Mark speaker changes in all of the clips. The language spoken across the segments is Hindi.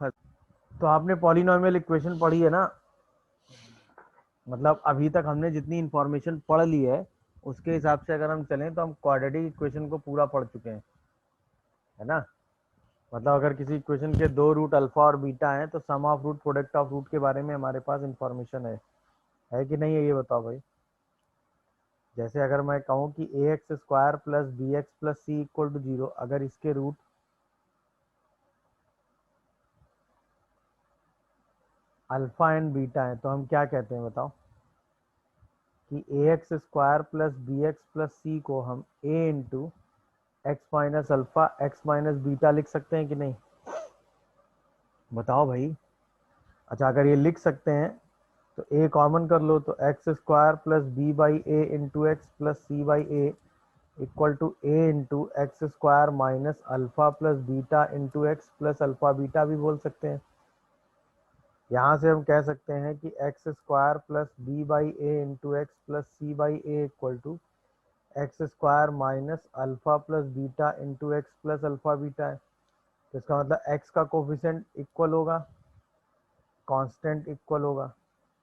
Speaker 1: तो आपने पॉलिनॉमियल इक्वेशन पढ़ी है ना, मतलब अभी तक हमने जितनी इंफॉर्मेशन पढ़ ली है उसके हिसाब से अगर हम चलें तो हम क्वाड्रेटिक इक्वेशन को पूरा पढ़ चुके हैं, है ना। मतलब अगर किसी इक्वेशन के दो रूट अल्फा और बीटा हैं तो sum of root product of root के बारे में हमारे पास इंफॉर्मेशन है कि नहीं है, ये बताओ भाई। जैसे अगर मैं कहूँ कि a x square plus b x plus c equal to zero, अगर इसके रूट अल्फा एंड बीटा है तो हम क्या कहते हैं बताओ, कि a x square plus b x plus c को हम a into x minus alpha x minus beta लिख सकते हैं कि नहीं, बताओ भाई। अच्छा, अगर ये लिख सकते हैं तो ए कॉमन कर लो, तो x square plus b by a into x plus c by a equal to a into x square minus alpha plus beta into x plus alpha beta भी बोल सकते हैं। यहाँ से हम कह सकते हैं कि x square plus b by a into x plus c by a equal to x square minus alpha plus beta into x plus alpha beta है। तो इसका मतलब एक्स का कोफिशिएंट इक्वल होगा, कांस्टेंट इक्वल होगा।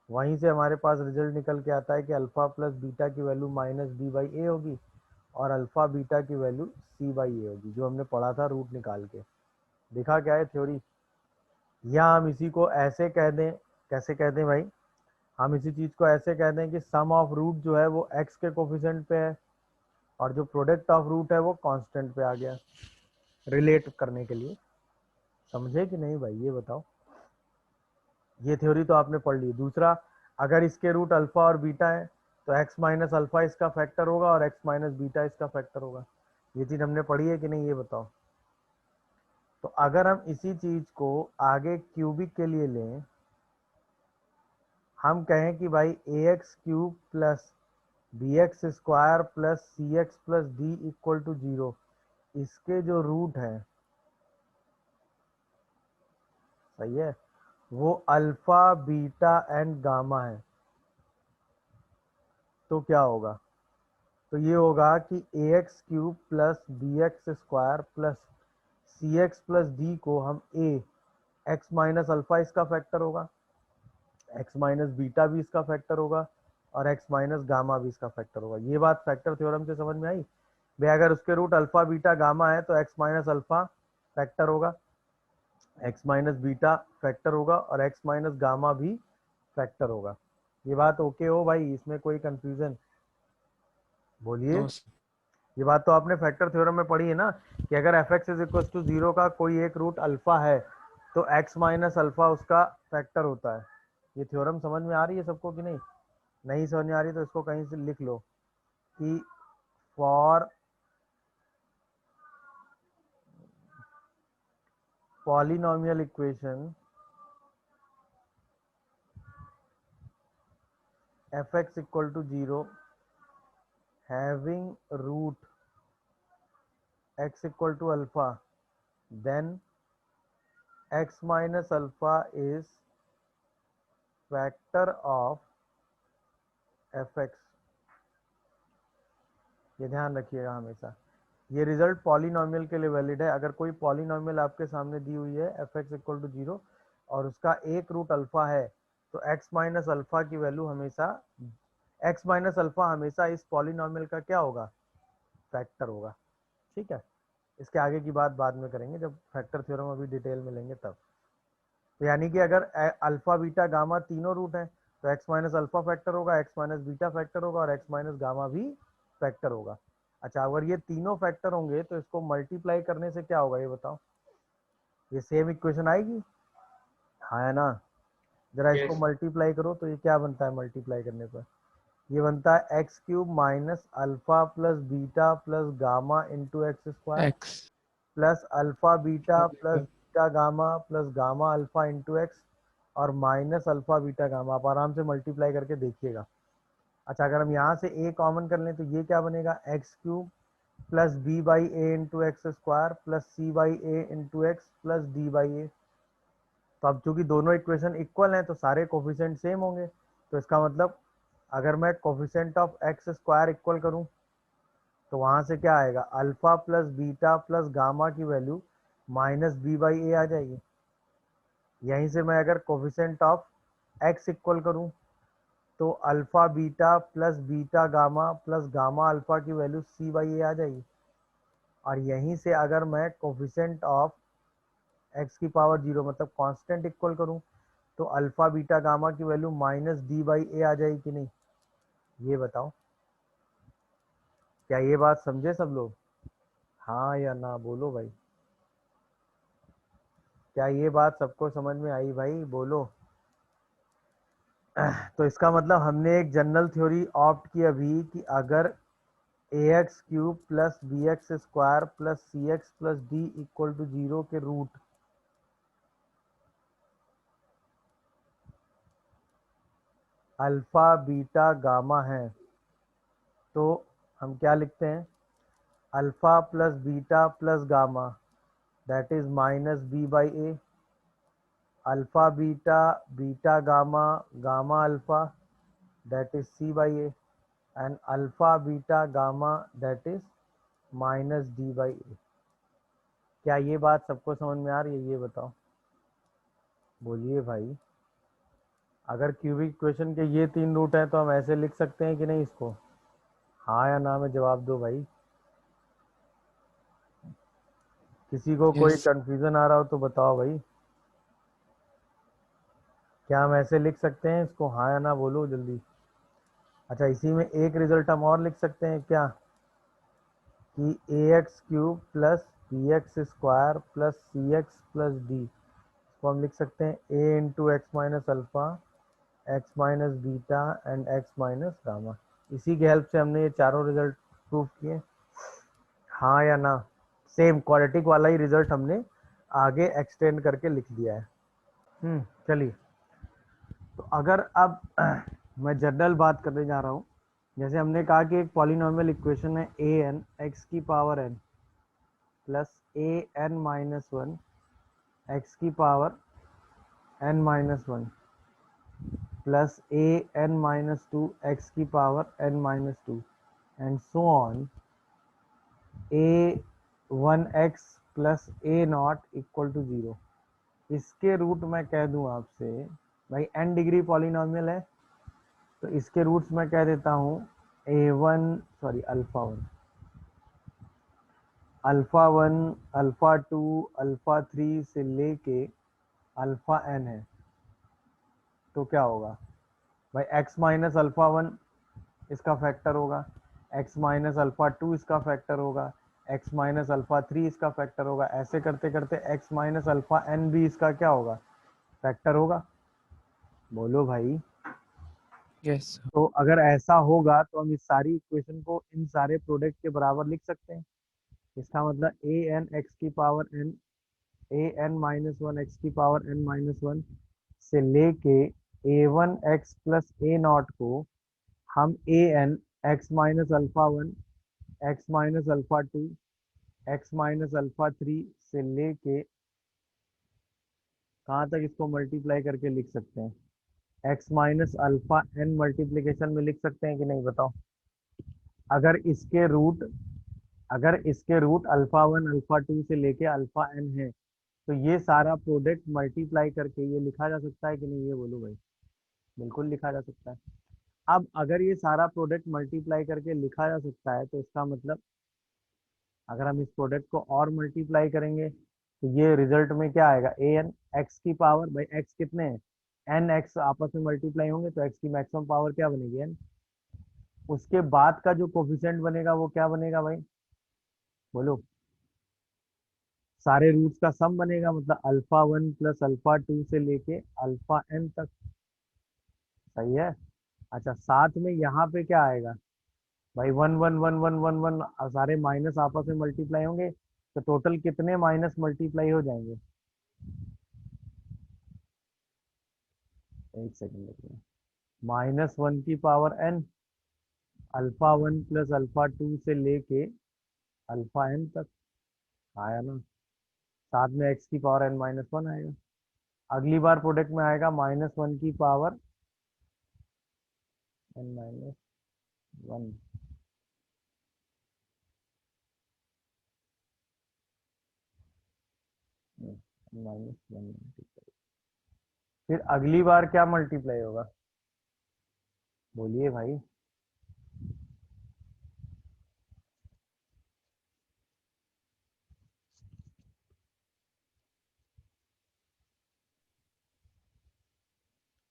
Speaker 1: वहीं से हमारे पास रिजल्ट निकल के आता है कि अल्फा प्लस बीटा की वैल्यू माइनस बी बाई ए होगी और अल्फा बीटा की वैल्यू सी बाई ए होगी, जो हमने पढ़ा था रूट निकाल के। देखा क्या है थ्योरी। या हम इसी को ऐसे कह दें, कैसे कह दें भाई, हम इसी चीज को ऐसे कह दें कि सम ऑफ रूट जो है वो एक्स के कोफिशिएंट पे है और जो प्रोडक्ट ऑफ रूट है वो कांस्टेंट पे आ गया, रिलेट करने के लिए। समझे कि नहीं भाई, ये बताओ। ये थ्योरी तो आपने पढ़ ली। दूसरा, अगर इसके रूट अल्फा और बीटा है तो एक्स माइनस अल्फा इसका फैक्टर होगा और एक्स माइनस बीटा इसका फैक्टर होगा। ये चीज हमने पढ़ी है कि नहीं, ये बताओ। तो अगर हम इसी चीज को आगे क्यूबिक के लिए लें, हम कहें कि भाई a x cube plus b x square plus c x plus d equal to zero, इसके जो रूट हैं, सही है, वो अल्फा बीटा एंड गामा है। तो क्या होगा, तो ये होगा कि a x cube plus b x square plus c x plus d को हम ए एक्स माइनस अल्फा इसका फैक्टर होगा, एक्स माइनस बीटा भी इसका फैक्टर होगा और एक्स माइनस गामा भी इसका फैक्टर होगा। ये बात फैक्टर थ्योरम से समझ में आई भाई। अगर उसके रूट अल्फा बीटा गामा है तो एक्स माइनस अल्फा फैक्टर होगा, एक्स माइनस बीटा फैक्टर होगा और एक्स माइनस गामा भी फैक्टर होगा। ये बात ओके हो भाई, इसमें कोई कंफ्यूजन बोलिए।
Speaker 2: नो।
Speaker 1: ये बात तो आपने फैक्टर थ्योरम में पढ़ी है ना, कि अगर f x is equal to zero का कोई एक रूट अल्फा है तो एक्स माइनस अल्फा उसका फैक्टर होता है। ये थ्योरम समझ में आ रही है सबको कि नहीं? नहीं समझ में आ रही तो इसको कहीं से लिख लो कि for polynomial equation f x equal to zero having root x equal to alpha, then x minus alpha is factor of fx। ये ध्यान रखिएगा हमेशा, ये रिजल्ट पॉलिनॉमियल के लिए वैलिड है। अगर कोई पॉलिनॉमियल आपके सामने दी हुई है f x equal to zero और उसका एक रूट अल्फा है तो x माइनस अल्फा की वैल्यू हमेशा, x माइनस अल्फा हमेशा इस पॉलिनॉमियल का क्या होगा, फैक्टर होगा। ठीक है, इसके आगे की बात बाद में करेंगे जब फैक्टर थ्योरम अभी डिटेल में लेंगे तब। तो यानी कि अगर अल्फा बीटा गामा तीनों रूट हैं तो एक्स माइनस अल्फा फैक्टर होगा, एक्स माइनस बीटा फैक्टर होगा और एक्स माइनस गामा भी फैक्टर होगा। अच्छा, अगर ये तीनों फैक्टर होंगे तो इसको मल्टीप्लाई करने से क्या होगा, ये बताओ। ये सेम इक्वेशन आएगी, हाँ है ना। जरा इसको
Speaker 2: यस।
Speaker 1: मल्टीप्लाई करो तो ये क्या बनता है मल्टीप्लाई करने पर, ये बनता है x cube minus alpha plus beta plus gamma into x square
Speaker 2: x.
Speaker 1: Plus alpha beta plus beta gamma plus gamma alpha into x और माइनस अल्फा बीटा गामा। आप आराम से मल्टीप्लाई करके देखिएगा। अच्छा, अगर हम यहाँ से a कॉमन कर लें तो ये क्या बनेगा, x cube plus b by a into x square plus c by a into x plus d by a. तो अब चूंकि दोनों इक्वेशन इक्वल हैं तो सारे कोफिशिएंट सेम होंगे, तो इसका मतलब अगर मैं coefficient of x square equal करूं तो वहां से क्या आएगा, alpha plus beta plus gamma की वैल्यू माइनस बी बाई ए आ जाएगी। यहीं से मैं अगर कोफिशिएंट ऑफ एक्स इक्वल करूं तो alpha beta plus beta gamma plus gamma alpha की वैल्यू सी बाई ए आ जाएगी। और यहीं से अगर मैं कोफिशिएंट ऑफ एक्स की पावर जीरो मतलब कांस्टेंट इक्वल करूं तो अल्फा बीटा गामा की वैल्यू माइनस डी बाई ए आ जाएगी कि नहीं, ये बताओ। क्या ये बात समझे सब लोग? हाँ या ना बोलो भाई। क्या ये बात सबको समझ में आई भाई, बोलो। तो इसका मतलब हमने एक जनरल थ्योरी ऑप्ट की अभी कि अगर a x cube plus b x square plus c x plus d equal to zero के रूट अल्फा बीटा गामा है, तो हम क्या लिखते हैं, alpha plus beta plus gamma that is minus b by a, alpha beta beta gamma gamma alpha that is c by a, and alpha beta gamma that is minus d by a. क्या ये बात सबको समझ में आ रही है, ये बताओ, बोलिए भाई। अगर क्यूबिक इक्वेशन के ये तीन रूट हैं तो हम ऐसे लिख सकते हैं कि नहीं इसको, हाँ या ना में जवाब दो भाई। किसी को कोई
Speaker 2: यस।
Speaker 1: कंफ्यूजन आ रहा हो तो बताओ भाई। क्या हम ऐसे लिख सकते हैं इसको, हाँ या ना बोलो जल्दी। अच्छा, इसी में एक रिजल्ट हम और लिख सकते हैं क्या, कि a x cube plus b x square plus c x plus d, इसको हम लिख सकते हैं a into x minus alpha x minus beta and x minus gamma. इसी की हेल्प से हमने ये चारों रिजल्ट प्रूव किए, हाँ या ना। सेम क्वाड्रेटिक वाला ही रिजल्ट हमने आगे एक्सटेंड करके लिख दिया है। चलिए, तो अगर अब मैं जनरल बात करने जा रहा हूँ, जैसे हमने कहा कि एक पॉलिनॉमियल इक्वेशन है ए एन एक्स की power n plus a n minus one x की power n minus one plus a n minus two x की power n minus two and so on a one x plus a naught equal to zero. इसके रूट मैं कह दूं आपसे, भाई एन डिग्री पॉलिनॉमियल है तो इसके रूट्स मैं कह देता हूँ a one sorry alpha one, alpha one, alpha two, alpha three से लेके अल्फा एन है। तो क्या होगा भाई, एक्स माइनस अल्फा वन इसका फैक्टर होगा, एक्स माइनस अल्फा टू इसका फैक्टर होगा, एक्स माइनस अल्फा थ्री इसका फैक्टर होगा, ऐसे करते करते एक्स माइनस अल्फा एन भी इसका क्या होगा, फैक्टर होगा। बोलो भाई।
Speaker 2: यस।
Speaker 1: तो अगर ऐसा होगा तो हम इस सारी इक्वेशन को इन सारे प्रोडक्ट के बराबर लिख सकते हैं। इसका मतलब ए एन एक्स की power n, a n minus one x की पावर एन माइनस वन से लेके a one x plus a naught को हम a n x minus alpha one x minus alpha two x minus alpha three से लेके कहाँ तक इसको मल्टीप्लाई करके लिख सकते हैं, x minus alpha n multiplication में लिख सकते हैं कि नहीं बताओ। अगर इसके रूट अगर इसके root alpha one alpha two से लेके अल्फा एन है तो ये सारा प्रोडक्ट मल्टीप्लाई करके ये लिखा जा सकता है कि नहीं, ये बोलो भाई। बिल्कुल लिखा जा सकता है। अब अगर ये सारा प्रोडक्ट मल्टीप्लाई करके लिखा जा सकता है तो इसका मतलब अगर हम इस प्रोडक्ट को और मल्टीप्लाई करेंगे तो ये रिजल्ट में क्या आएगा, ए एन एक्स की पावर, भाई एक्स कितने हैं, एन एक्स आपस में मल्टीप्लाई होंगे तो एक्स की मैक्सिमम पावर क्या बनेगी, एन। उसके बाद का जो कोफिशिएंट बनेगा वो क्या बनेगा भाई, बोलो। सारे रूट्स का सम बनेगा, मतलब alpha one plus alpha two से लेके अल्फा एन तक। सही है। अच्छा, साथ में यहाँ पे क्या आएगा भाई, one one one one one one, सारे माइनस आपस में मल्टीप्लाई होंगे तो टोटल कितने माइनस मल्टीप्लाई हो जाएंगे, एक सेकंड देखिए, माइनस वन की power n, alpha one plus alpha two से लेके अल्फा एन तक आया ना, साथ में एक्स की पावर एन माइनस वन आएगा। अगली बार प्रोडक्ट में आएगा माइनस वन की power n minus one, minus one, फिर अगली बार क्या मल्टीप्लाई होगा, बोलिए भाई।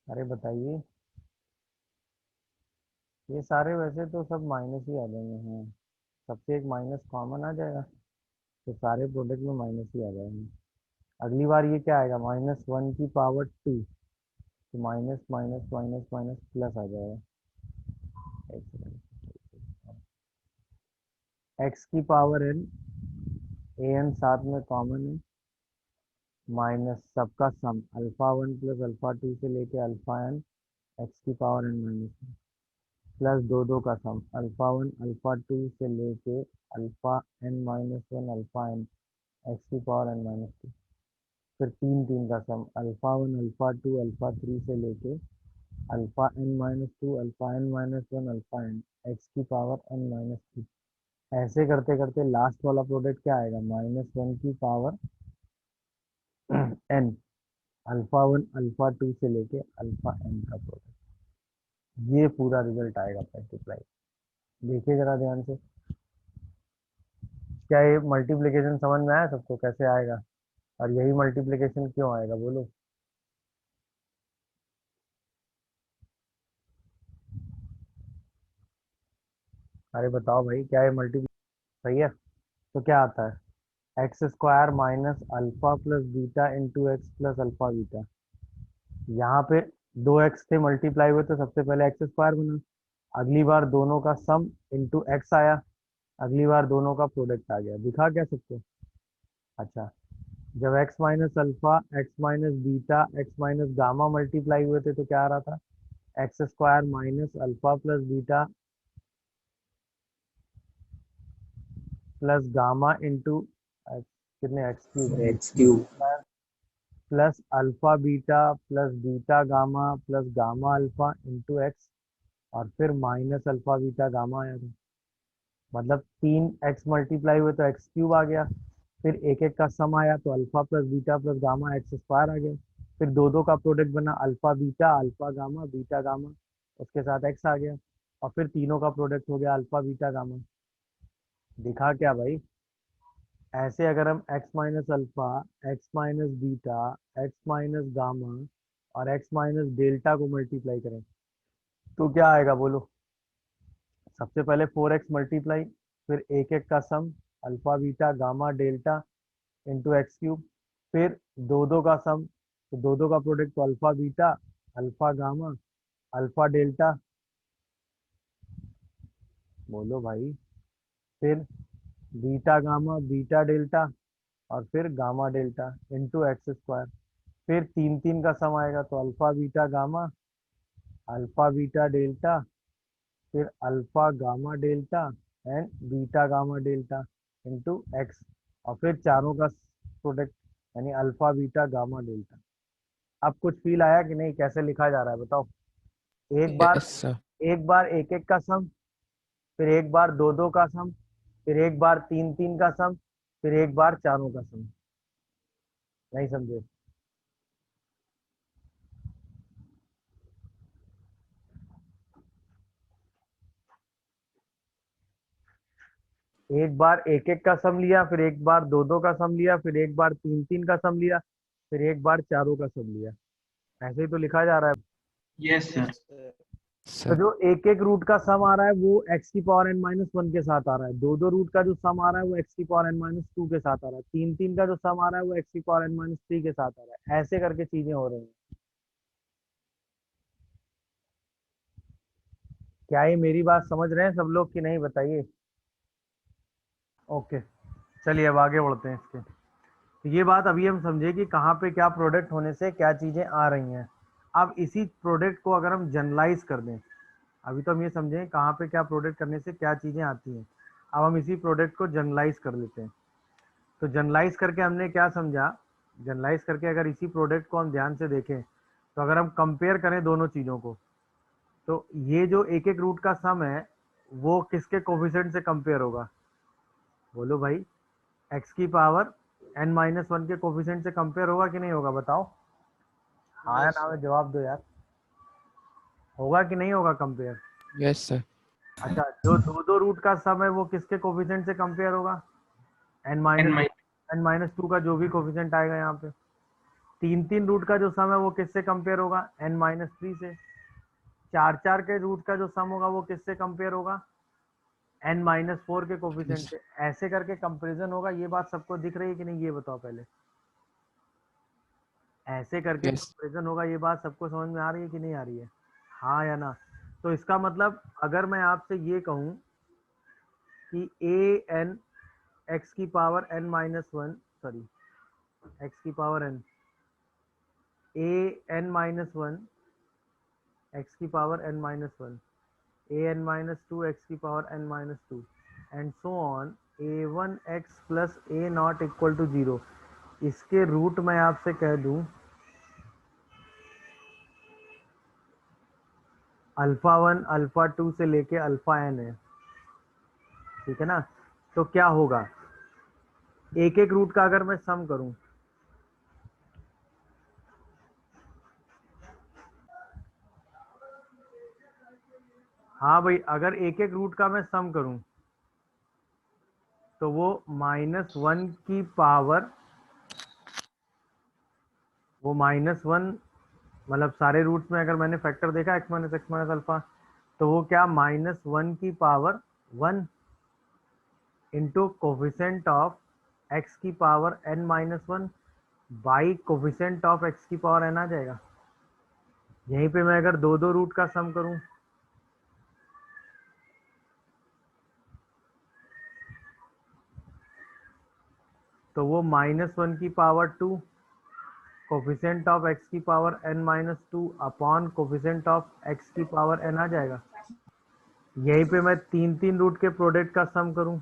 Speaker 1: अरे बताइए। ये सारे वैसे तो सब माइनस ही आ जाएंगे। हाँ, सबसे एक माइनस कॉमन आ जाएगा, तो सारे प्रोडक्ट में माइनस ही आ जाएंगे। अगली बार ये क्या आएगा, -1 की पावर 2, तो minus minus minus minus plus आ जाएगा। एक सेकंड, x⁴n, an साथ में कॉमन है, माइनस सबका सम α1 प्लस α2 से लेके αn x⁴n-1 प्लस दो का सम α1 α2 से लेके αn-1 αn x⁴n-2, फिर तीन का सम α1 α2 α3 से लेके αn-2 αn-1 αn x⁴n-3। ऐसे करते करते लास्ट वाला प्रोडक्ट क्या आएगा, -1 की पावर n, α1 α2 से लेके αn का प्रोडक्ट। ये पूरा रिजल्ट आएगा मल्टीप्लाई। देखिए जरा ध्यान से, क्या ये मल्टीप्लिकेशन समझ में आया सबको कैसे आएगा, और यही मल्टीप्लिकेशन क्यों आएगा बोलो। अरे बताओ भाई, क्या ये मल्टीप्लिकेशन सही है। तो क्या आता है, x² minus alpha plus beta into x plus alpha beta. यहाँ पे दो एक्स थे मल्टीप्लाई हुए, तो सबसे पहले x² बना। अगली बार दोनों का सम इंटू एक्स आया, अगली बार दोनों का प्रोडक्ट आ गया। दिखा क्या सबको। अच्छा, जब x minus alpha, x minus beta, x minus gamma multiply हुए थे तो क्या आ रहा था, x² minus alpha plus beta plus gamma into कितने x³
Speaker 3: x³
Speaker 1: plus alpha beta plus beta gamma plus gamma alpha into x, और फिर माइनस अल्फा बीटा गामा आया था। मतलब 3x मल्टीप्लाई हुए तो x³ आ गया, फिर एक एक का सम आया तो alpha plus beta plus gamma x² आ गया, फिर दो का प्रोडक्ट बना अल्फा गामा बीटा गामा, उसके साथ x आ गया, और फिर तीनों का प्रोडक्ट हो गया अल्फा बीटा गामा। दिखा क्या भाई। ऐसे अगर हम x minus alpha, x minus beta, x minus gamma और एक्स माइनस डेल्टा को मल्टीप्लाई करें तो क्या आएगा बोलो। सबसे पहले 4x मल्टीप्लाई, फिर एक एक का sum alpha beta gamma delta into x³, फिर दो का सम, तो दो का प्रोडक्ट तो alpha beta alpha gamma alpha delta, बोलो भाई, फिर बीटा गामा बीटा डेल्टा और फिर गामा डेल्टा इंटू x², फिर तीन का सम आएगा तो alpha beta gamma alpha beta delta, फिर alpha gamma delta and beta gamma delta into x, और फिर चारों का प्रोडक्ट यानी अल्फा बीटा गामा डेल्टा। अब कुछ फील आया कि नहीं, कैसे लिखा जा रहा है बताओ। एक बार
Speaker 2: Yes, sir.
Speaker 1: एक बार एक एक का सम, फिर एक बार दो का सम, फिर एक बार तीन का सम, फिर एक बार चारों का सम। नहीं समझे। एक बार एक एक का सम लिया, फिर एक बार दो का सम लिया, फिर एक बार तीन का सम लिया, फिर एक बार चारों का सम लिया। ऐसे ही तो लिखा जा रहा है।
Speaker 3: Yes sir.
Speaker 1: तो
Speaker 2: Sir.
Speaker 1: जो एक एक रूट का सम आ रहा है वो x⁴n-1 के साथ आ रहा है, दो रूट का जो सम आ रहा है वो x⁴n-2 के साथ आ रहा है, तीन का जो सम आ रहा है वो x⁴n-3 के साथ आ रहा है। ऐसे करके चीजें हो रही हैं। क्या ये मेरी बात समझ रहे हैं सब लोग कि नहीं, बताइए। ओके, चलिए अब आगे बढ़ते हैं इसके। तो ये बात अभी हम समझे कि कहाँ पे क्या प्रोडक्ट होने से क्या चीजें आ रही हैं। अब इसी प्रोडक्ट को अगर हम जनरलाइज कर दें, अभी तो हम ये समझें कहाँ पे क्या प्रोडक्ट करने से क्या चीजें आती हैं, अब हम इसी प्रोडक्ट को जनरलाइज कर लेते हैं। तो जनरलाइज करके हमने क्या समझा, जनरलाइज करके अगर इसी प्रोडक्ट को हम ध्यान से देखें, तो अगर हम कंपेयर करें दोनों चीज़ों को, तो ये जो एक एक रूट का सम है वो किसके कोफिशिएंट से कंपेयर होगा, बोलो भाई। x⁴n-1 के कोफिशिएंट से कंपेयर होगा कि नहीं होगा बताओ। हाँ या
Speaker 2: Yes,
Speaker 1: ना
Speaker 2: sir.
Speaker 1: में जवाब दो यार, होगा कि नहीं होगा कंपेयर?
Speaker 2: Yes, sir.
Speaker 1: अच्छा, जो दो दो रूट का सम है वो किसके कोफिशिएंट से कंपेयर होगा? n-2 का जो भी कोफिशिएंट आएगा यहाँ पे। तीन तीन रूट का जो सम है वो किससे कंपेयर होगा? n-3 से। चार चार के रूट का जो सम होगा वो किससे कंपेयर होगा? n-4 के कोफिशिएंट
Speaker 2: Yes.
Speaker 1: से। ऐसे करके कंपैरिजन होगा। ये बात सबको दिख रही है कि नहीं, ये बताओ पहले। ऐसे करके
Speaker 2: Yes.
Speaker 1: कंपैरिजन होगा, ये बात सबको समझ में आ रही है कि नहीं आ रही है? हाँ या ना? तो इसका मतलब अगर मैं आपसे ये कहूँ कि ए एन एक्स की पावर n-1, सॉरी, एक्स की power n, a n-1 x की power n-1, a n-2 x की power n-2 and so on, a1 x plus a naught equal to 0। इसके रूट मैं आपसे कह दूं अल्फा 1 अल्फा 2 से लेके अल्फा n है, ठीक है ना? तो क्या होगा, एक एक रूट का अगर मैं सम करूं, हाँ भाई, अगर एक एक रूट का मैं सम करूं तो वो -1 की पावर, वो -1, मतलब सारे रूट्स में अगर मैंने फैक्टर देखा x minus x minus alpha, तो वो क्या, -1 की power 1 into coefficient of x की power n-1 by coefficient of x की पावर n आ जाएगा। यहीं पे मैं अगर दो दो रूट का सम करूं तो वो -1 की पावर 2 कोफिशिएंट ऑफ x की power n-2 upon coefficient of x की पावर n आ जाएगा। यहीं पे मैं तीन तीन रूट के प्रोडक्ट का सम करूं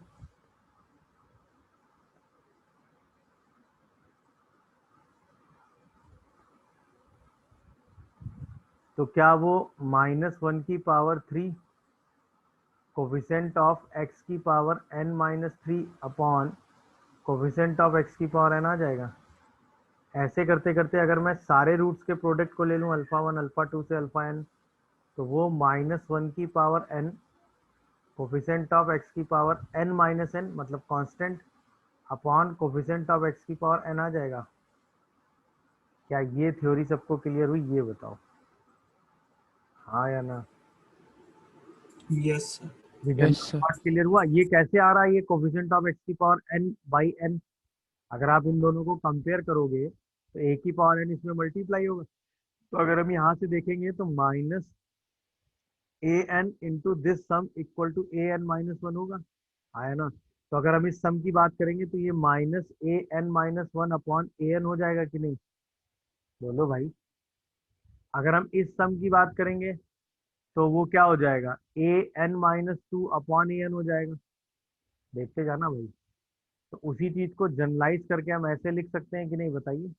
Speaker 1: तो क्या वो -1 की पावर 3 कोफिशिएंट ऑफ x की power n-3 upon coefficient of x की पावर n आ जाएगा। ऐसे करते करते अगर मैं सारे रूट्स के प्रोडक्ट को ले लूं अल्फा 1 अल्फा 2 से अल्फा n, तो वो -1 की power n coefficient of x की पावर n-n मतलब constant upon coefficient of x की पावर n आ जाएगा। क्या ये थ्योरी सबको क्लियर हुई, ये बताओ, हाँ या ना?
Speaker 3: Yes, sir.
Speaker 1: ये
Speaker 2: Yes,
Speaker 1: general
Speaker 2: sir.
Speaker 1: Part clear हुआ? ये कैसे आ रहा है, ये कोफिशिएंट ऑफ x की पावर n बाई n? अगर आप इन दोनों को कंपेयर करोगे तो a की पावर n इसमें मल्टीप्लाई होगा। तो अगर हम यहाँ से देखेंगे तो minus a n into this sum equal to a n-1 होगा, है ना? तो अगर हम इस सम की बात करेंगे तो ये -a n-1 upon A N हो जाएगा कि नहीं? बोलो भाई। अगर हम इस सम की बात करेंगे तो वो क्या हो जाएगा, a n-2 upon A N हो जाएगा। देखते जाना भाई। तो उसी चीज को जनरलाइज करके हम ऐसे लिख सकते हैं कि नहीं, बताइए,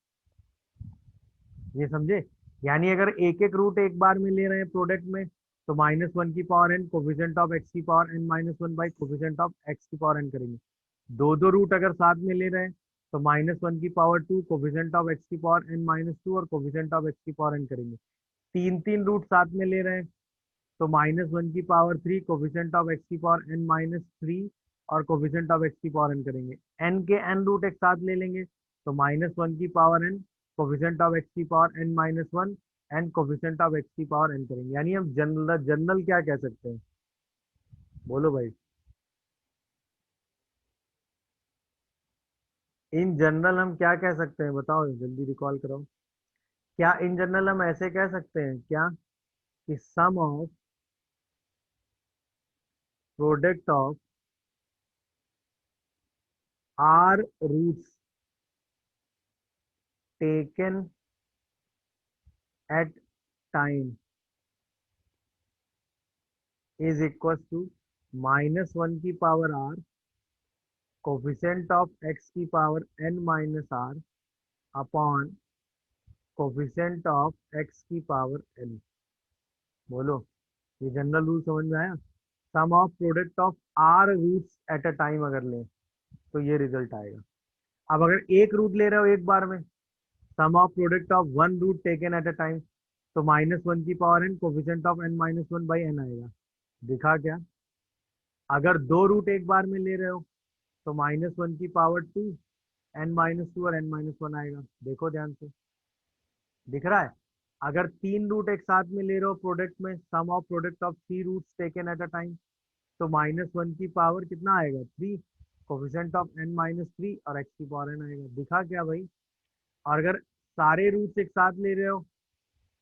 Speaker 1: ये समझे? यानी अगर एक एक रूट एक बार में ले रहे हैं प्रोडक्ट में, तो -1 की power n coefficient of x की power n-1 by coefficient of x की पावर n करेंगे। दो दो रूट अगर साथ में ले रहे हैं तो -1 की पावर 2 कोफिशिएंट ऑफ x की पावर n-2 और कोफिशिएंट ऑफ x की पावर n करेंगे। तीन तीन रूट साथ में ले रहे हैं तो -1 की पावर 3 कोफिशिएंट ऑफ x की पावर n-3 और कोफिशिएंट ऑफ x की पावर n करेंगे। n के n रूट एक साथ ले लेंगे तो -1 की power n coefficient of x की power n-1 and coefficient of x की पावर n करेंगे। यानी हम जनरल जनरल क्या कह सकते हैं, बोलो भाई? इन जनरल हम क्या कह सकते हैं, बताओ, जल्दी रिकॉल कराओ। क्या इन जनरल हम ऐसे कह सकते हैं क्या कि sum of product of r roots taken at time is equal to -1 की power r coefficient of x की power n-r upon coefficient of x की पावर n। बोलो, ये जनरल रूल समझ में आया? Sum of product of r roots at a time अगर लें तो ये रिजल्ट आएगा। अब अगर एक रूट ले रहे हो एक बार में, sum of product of one root taken at a time, तो -1 की power n coefficient of n-1/n आएगा। दिखा क्या? अगर दो रूट एक बार में ले रहे हो तो -1 की पावर 2 n-2 और n-1 आएगा। देखो ध्यान से, दिख रहा है? अगर तीन रूट एक साथ में ले रहे हो प्रोडक्ट में, sum of product of three roots taken at a time, तो -1 की पावर कितना आएगा? 3, कोफिशिएंट ऑफ n-3 और x की पावर n आएगा। दिखा क्या भाई? और अगर सारे रूट्स एक साथ ले रहे हो,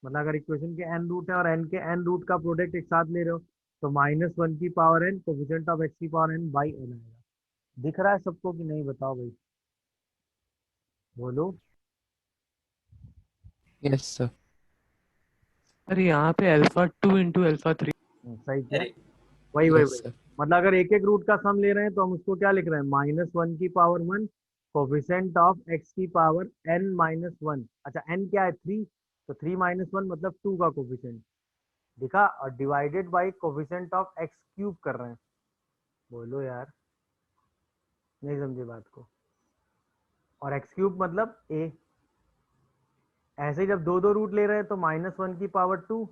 Speaker 1: मतलब अगर इक्वेशन के n रूट है और n के n रूट का प्रोडक्ट एक साथ ले रहे हो, तो -1 की power n coefficient of x की पावर n बाई n आएगा। दिख रहा है सबको कि नहीं? बताओ भाई, बोलो।
Speaker 2: Yes, sir. अरे यहाँ पे α2 × α3।
Speaker 1: सही किया।
Speaker 3: अरे
Speaker 1: वही वही
Speaker 2: Yes,
Speaker 1: वही,
Speaker 2: sir.
Speaker 1: मतलब अगर एक एक रूट का सम ले रहे हैं तो हम उसको क्या लिख रहे हैं? -1 की पावर 1 कोफिशिएंट ऑफ x की पावर n-1। अच्छा, n क्या है? 3, तो 3 - 1 मतलब 2 का कोफिशिएंट। दिखा? और divided by coefficient of x cube कर रहे हैं। बोलो यार, नहीं समझे बात को? और x क्यूब मतलब a। ऐसे ही जब दो दो रूट ले रहे हैं तो -1 की पावर 2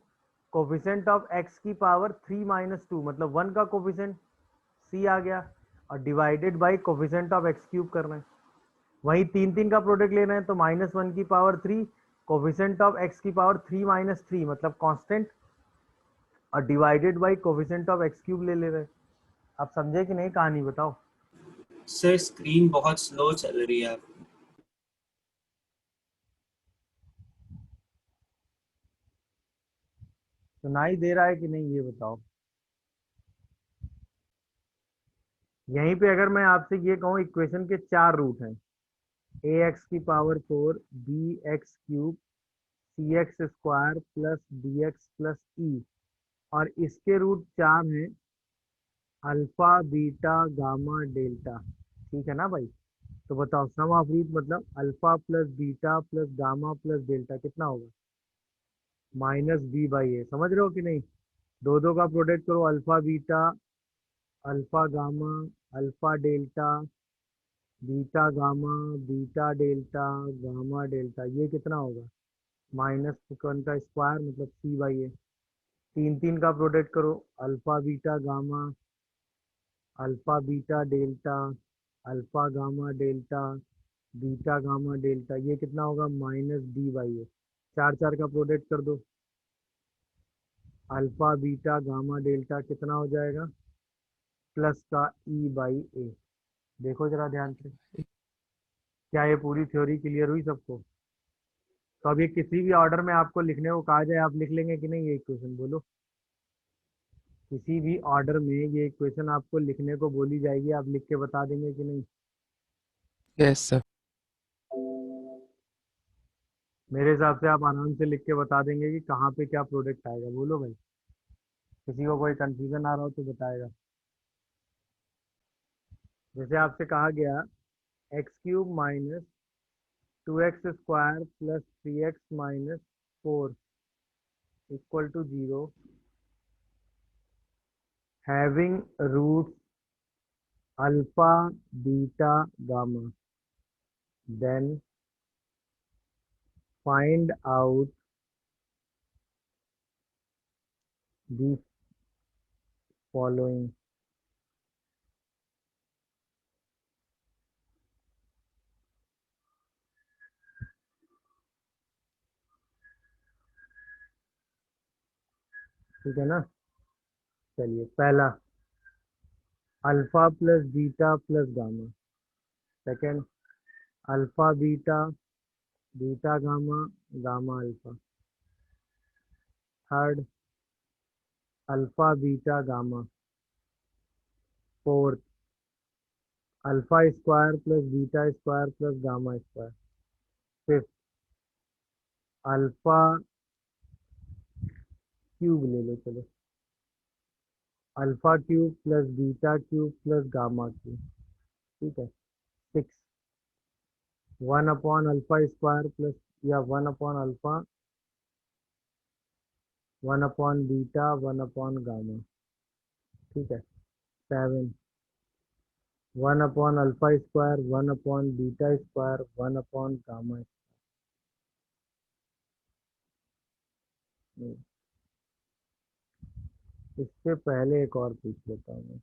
Speaker 1: कोफिशिएंट ऑफ x की पावर 3 - 2 मतलब 1 का कोफिशिएंट c आ गया, और divided by coefficient of x cube कर रहे हैं। वही तीन तीन का प्रोडक्ट ले रहे हैं तो -1 की पावर 3 कोफिशिएंट ऑफ x की पावर 3 - 3 मतलब कांस्टेंट, और divided by coefficient of x cube ले रहे हैं। आप समझे कि नहीं कहानी? बताओ।
Speaker 3: सर, स्क्रीन बहुत स्लो चल रही है।
Speaker 1: सुनाई दे रहा है कि नहीं, ये बताओ। यहीं पे अगर मैं आपसे ये कहूँ, इक्वेशन के चार रूट हैं, ax की power 4 bx cube cx square plus dx plus e, और इसके रूट चार हैं, अल्फा बीटा गामा डेल्टा। ठीक है ना भाई? तो बताओ, सम ऑफ रूट मतलब alpha plus beta plus gamma plus delta कितना होगा? -b/a। समझ रहे हो कि नहीं? दो दो का प्रोडक्ट करो, alpha beta, alpha gamma, alpha delta, beta gamma, beta delta, gamma delta, ये कितना होगा? -1 का स्क्वायर मतलब c/a। तीन तीन का प्रोडक्ट करो, alpha beta gamma, alpha beta delta, alpha gamma delta, beta gamma delta, ये कितना होगा? -d/a। चार चार का प्रोडक्ट कर दो, अल्फा बीटा गामा डेल्टा कितना हो जाएगा? प्लस का e/a। देखो जरा ध्यान से, क्या ये पूरी थ्योरी क्लियर हुई सबको? तो अब ये किसी भी ऑर्डर में आपको लिखने को कहा जाए, आप लिख लेंगे कि नहीं? ये इक्वेशन बोलो, किसी भी ऑर्डर में ये इक्वेशन आपको लिखने को बोली जाएगी, आप लिख के बता देंगे कि नहीं?
Speaker 2: Yes, sir.
Speaker 1: मेरे हिसाब से आप आराम से लिख के बता देंगे कि कहाँ पे क्या प्रोडक्ट आएगा। बोलो भाई, किसी को कोई कंफ्यूजन आ रहा हो तो बताएगा। जैसे आपसे कहा गया, x³ minus 2x² plus 3x minus 4 equal to 0, having roots alpha beta gamma, then find out the following. ठीक है ना? चलिए, पहला alpha plus beta plus gamma, second alpha beta, beta gamma, gamma alpha, third alpha beta gamma, fourth alpha square plus beta square plus gamma square, fifth alpha cube ले लो, चलो alpha cube plus beta cube plus gamma cube. ठीक है। सिक्स 1/अल्फा स्क्वायर प्लस, या 1/अल्फा, 1/बीटा, 1/गामा। ठीक है। सेवन 1/अल्फा स्क्वायर, 1/बीटा स्क्वायर, 1/गामा। इससे पहले एक और पूछ लेता हूँ मैं,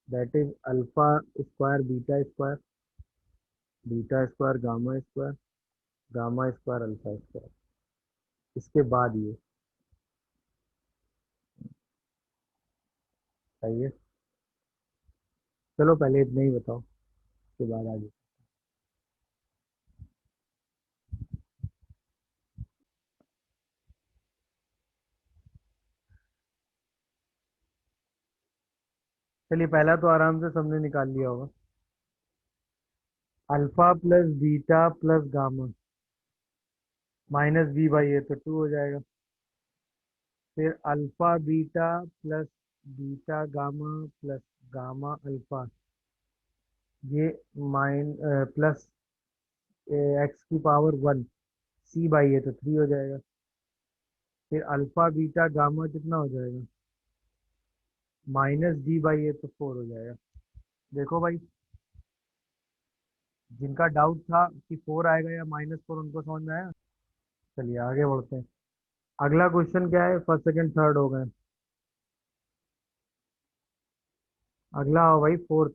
Speaker 1: that is alpha square beta square gamma square alpha square, इसके बाद ये सही है। चलो पहले इतना ही बताओ, उसके बाद आगे। चलिए पहला तो आराम से सबने निकाल लिया होगा, alpha plus beta plus gamma minus b by a तो 2 हो जाएगा। फिर alpha beta plus beta gamma plus gamma alpha, ये प्लस एक्स की पावर 1 सी बाई ए तो 3 हो जाएगा। फिर अल्फा बीटा गामा कितना हो जाएगा, माइनस डी बाई ए तो 4 हो जाएगा। देखो भाई, जिनका डाउट था कि 4 आएगा या -4, उनको समझ में आया। चलिए आगे बढ़ते हैं। अगला क्वेश्चन क्या है, फर्स्ट सेकंड थर्ड हो गए, अगला हो भाई फोर्थ।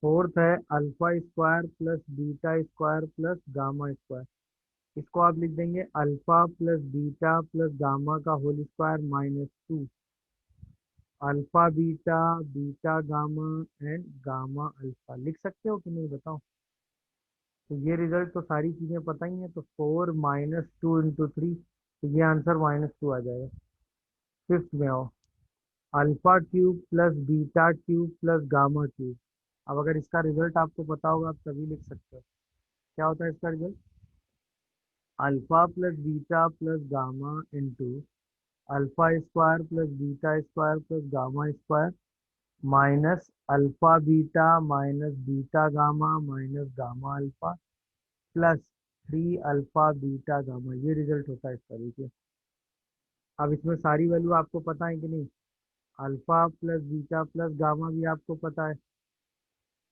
Speaker 1: फोर्थ है alpha square plus beta square plus gamma square. इसको आप लिख देंगे alpha plus beta plus gamma का whole square -2, alpha beta beta gamma and gamma alpha. लिख सकते हो कि नहीं बताओ। तो ये रिजल्ट तो सारी चीजें पता ही है, तो 4 -2 इंटू 3, तो ये आंसर -2 आ जाएगा। फिफ्थ में आओ, alpha cube plus beta cube plus gamma cube. अब अगर इसका रिजल्ट आपको पता होगा आप तभी लिख सकते हो। क्या होता है इसका result, alpha plus beta plus gamma into alpha square plus beta square plus gamma square minus alpha beta minus beta gamma minus gamma alpha plus 3 alpha beta gamma. ये रिजल्ट होता है इसका, देखिए। अब इसमें सारी वैल्यू आपको पता है कि नहीं, alpha plus beta plus gamma भी आपको पता है,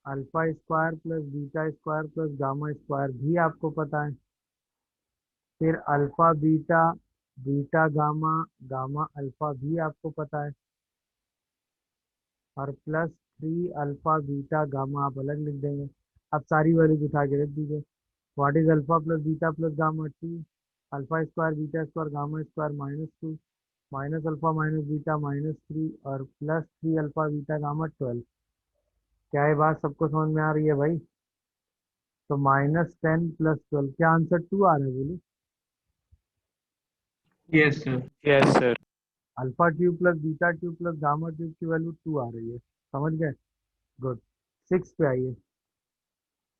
Speaker 1: alpha square plus beta square plus gamma square भी आपको पता है, फिर alpha beta beta gamma gamma alpha भी आपको पता है, और प्लस 3 अल्फा बीटा गामा आप अलग लिख देंगे। अब सारी वैल्यूज उठा के रख दीजिए। What is alpha plus beta plus gamma, 2 alpha square beta square gamma square -2 minus alpha minus beta -3 और प्लस 3 अल्फा बीटा गामा 12। क्या ये बात सबको समझ में आ रही है भाई। तो -10 प्लस 12, क्या आंसर 2 आ रहा है बोलो।
Speaker 3: Yes sir.
Speaker 2: Yes sir.
Speaker 1: Alpha cube plus beta cube plus gamma cube की वैल्यू 2 आ रही है, समझ गए। गुड। 6 पे आइए।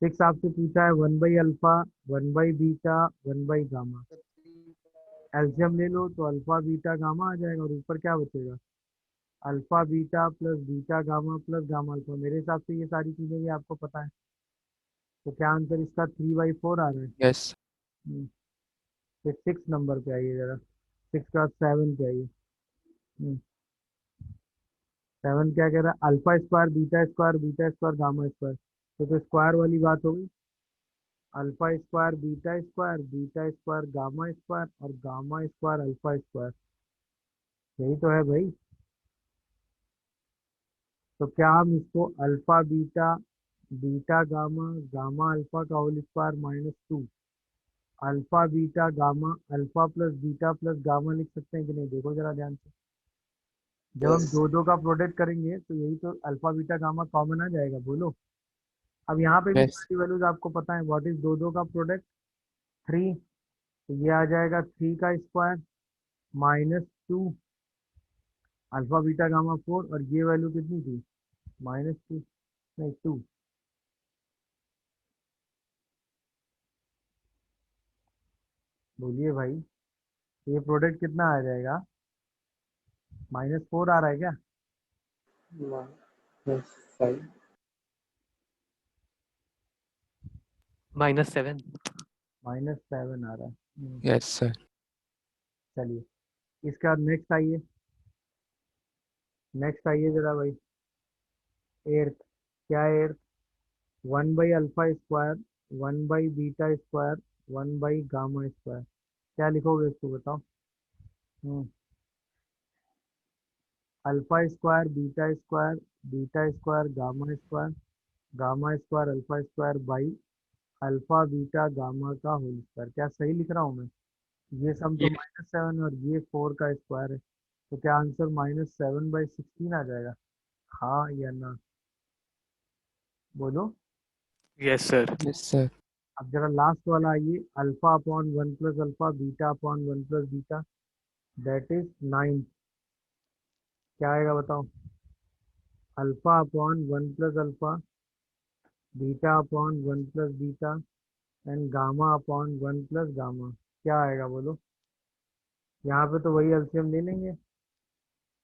Speaker 1: 6 आपसे पूछा है 1/अल्फा 1/बीटा 1/गामा। एलसीएम ले लो तो अल्फा बीटा गामा आ जाएगा, और ऊपर क्या बचेगा, alpha beta plus beta gamma plus gamma alpha. मेरे हिसाब से ये सारी चीजें भी आपको पता है, तो क्या आंसर इसका 3/4 आ रहा है।
Speaker 2: यस।
Speaker 1: हम्म, फिर 6 नंबर पे आइए जरा, 6 का 7 पे आइए। 7 क्या कह रहा है, alpha square beta square gamma square. तो स्क्वायर वाली बात होगी, alpha square beta square gamma square और गामा स्क्वायर अल्फा स्क्वायर। यही तो है भाई। तो क्या हम इसको alpha beta beta gamma gamma alpha का whole square -2 alpha beta gamma alpha plus beta plus gamma लिख सकते हैं कि नहीं, देखो जरा ध्यान से। जब हम
Speaker 3: यस
Speaker 1: दो दो का प्रोडक्ट करेंगे तो यही तो अल्फा बीटा गामा कॉमन आ जाएगा, बोलो। अब यहाँ पे भी
Speaker 2: यस।
Speaker 1: सारी वैल्यूज आपको पता है। व्हाट इज दो दो का प्रोडक्ट, 3, तो ये आ जाएगा 3 का स्क्वायर -2 अल्फा बीटा गामा 4, और ये वैल्यू कितनी थी, -2, नहीं 2। बोलिए भाई, ये प्रोडक्ट कितना आ जाएगा, -4 आ रहा है क्या,
Speaker 3: फाइव।
Speaker 2: -7।
Speaker 1: -7 आ रहा है।
Speaker 2: Yes sir.
Speaker 1: चलिए इसके बाद नेक्स्ट आइए, नेक्स्ट आइए जरा भाई। एर्थ, क्या है एर्थ, 1/अल्फा स्क्वायर 1/बीटा स्क्वायर 1/गामा स्क्वायर। क्या लिखोगे इसको बताओ। Alpha square beta square gamma square alpha square by alpha beta gamma का होल स्क्वायर। क्या सही लिख रहा हूँ मैं? ये सम तो
Speaker 2: ये
Speaker 1: -7 और ये 4 का स्क्वायर है, तो क्या आंसर -7/16 आ जाएगा? हाँ या ना, बोलो।
Speaker 2: Yes sir.
Speaker 4: Yes sir.
Speaker 1: अब जरा लास्ट वाला आइए, alpha upon 1 plus alpha beta upon 1 plus beta that is 9। क्या आएगा बताओ? Alpha upon 1 plus alpha beta upon 1 plus beta and gamma upon 1 plus gamma. क्या आएगा बोलो? यहाँ पे तो वही एलसीएम ले लेंगे।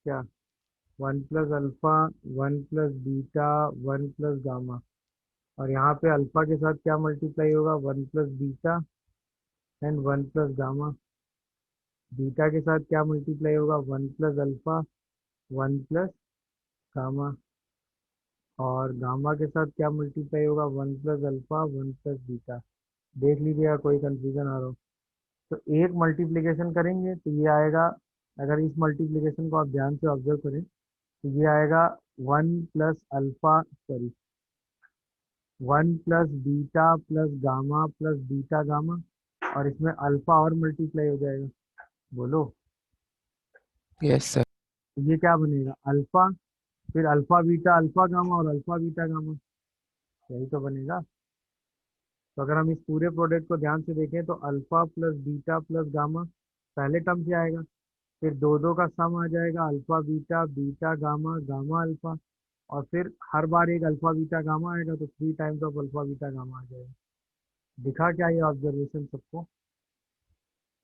Speaker 1: क्या? 1 plus alpha 1 plus beta 1 plus gamma, और यहाँ पे अल्फा के साथ क्या मल्टीप्लाई होगा? 1 plus beta and 1 plus gamma. Beta के साथ क्या मल्टीप्लाई होगा? 1 प्लस अल्फा 1 प्लस गामा, और गामा के साथ क्या मल्टीप्लाई होगा? 1 प्लस अल्फा 1 प्लस बीटा। देख लीजिएगा कोई कंफ्यूजन आ रहा हो तो एक मल्टीप्लिकेशन करेंगे तो ये आएगा। अगर इस मल्टीप्लिकेशन को आप ध्यान से ऑब्जर्व करें तो ये आएगा 1 plus alpha sorry 1 plus beta plus gamma plus beta gamma, और इसमें अल्फा और मल्टीप्लाई हो जाएगा। बोलो,
Speaker 4: यस सर।
Speaker 1: ये क्या बनेगा? अल्फा, फिर अल्फा बीटा अल्फा गामा और अल्फा बीटा गामा, यही तो बनेगा। तो अगर हम इस पूरे प्रोडक्ट को ध्यान से देखें तो alpha plus beta plus gamma पहले टर्म से आएगा, फिर दो दो का सम आ जाएगा, alpha beta beta gamma gamma alpha, और फिर हर बार एक अल्फा बीटा गामा आएगा, तो 3 times of alpha beta gamma आ जाएगा। दिखा क्या ये ऑब्जर्वेशन सबको?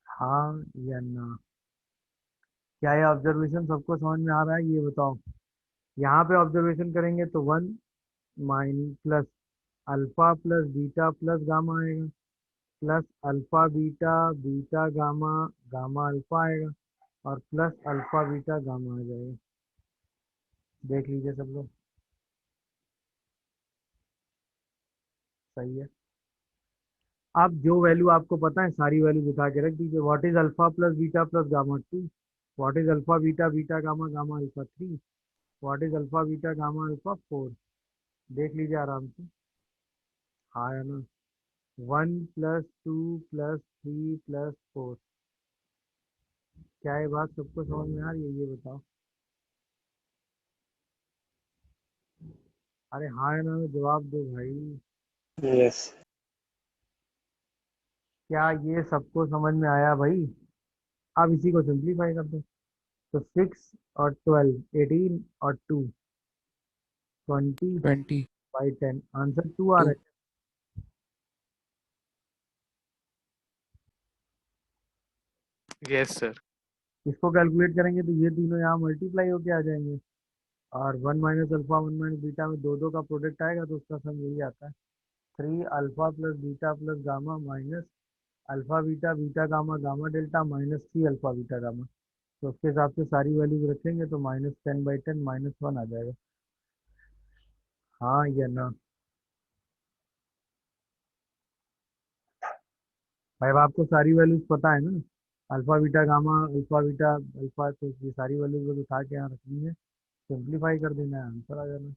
Speaker 1: हाँ या ना? क्या ये ऑब्जर्वेशन सबको समझ में आ रहा है? ये बताओ। यहाँ पे ऑब्जर्वेशन करेंगे तो 1 माइन plus alpha plus beta plus gamma आएगा, plus alpha beta beta gamma gamma alpha आएगा, और प्लस अल्फा बीटा गामा आ जाएगा। देख लीजिए सब लोग, सही है। अब जो वैल्यू आपको पता है सारी वैल्यू दिखा के रख दीजिए। What is alpha plus beta plus gamma 2, what is alpha beta beta gamma gamma alpha 3, what is alpha beta gamma alpha 4। देख लीजिए आराम से। हाँ है ना? 1 + 2 + 3 + 4। क्या ये बात सबको समझ में आ रही है? ये बताओ। अरे हाँ है ना, जवाब दो भाई।
Speaker 3: यस।
Speaker 1: क्या ये सबको समझ में आया भाई? अब इसी को सिंप्लीफाई कर दो। तो 6 और 12 18 और 2 20
Speaker 4: 20
Speaker 1: बाई 10, आंसर 2 आ रहा
Speaker 4: 2।
Speaker 1: है।
Speaker 2: Yes sir.
Speaker 1: इसको कैलकुलेट करेंगे तो ये तीनों यहाँ मल्टीप्लाई होके आ जाएंगे, और 1 माइनस अल्फा 1 माइनस बीटा में दो दो का प्रोडक्ट आएगा, तो उसका सम यही आता है। 3 alpha plus beta plus gamma minus alpha beta beta gamma gamma delta -3 alpha beta gamma. तो उसके हिसाब से सारी वैल्यूज रखेंगे तो -10/10 -1 आ जाएगा। हाँ या ना? भाई अब आपको सारी वैल्यूज पता है ना? Alpha beta gamma alpha beta alpha, तो ये सारी वैल्यूज उठा के यहाँ रखनी है, सिंप्लीफाई कर देना है, आंसर आ जाना है।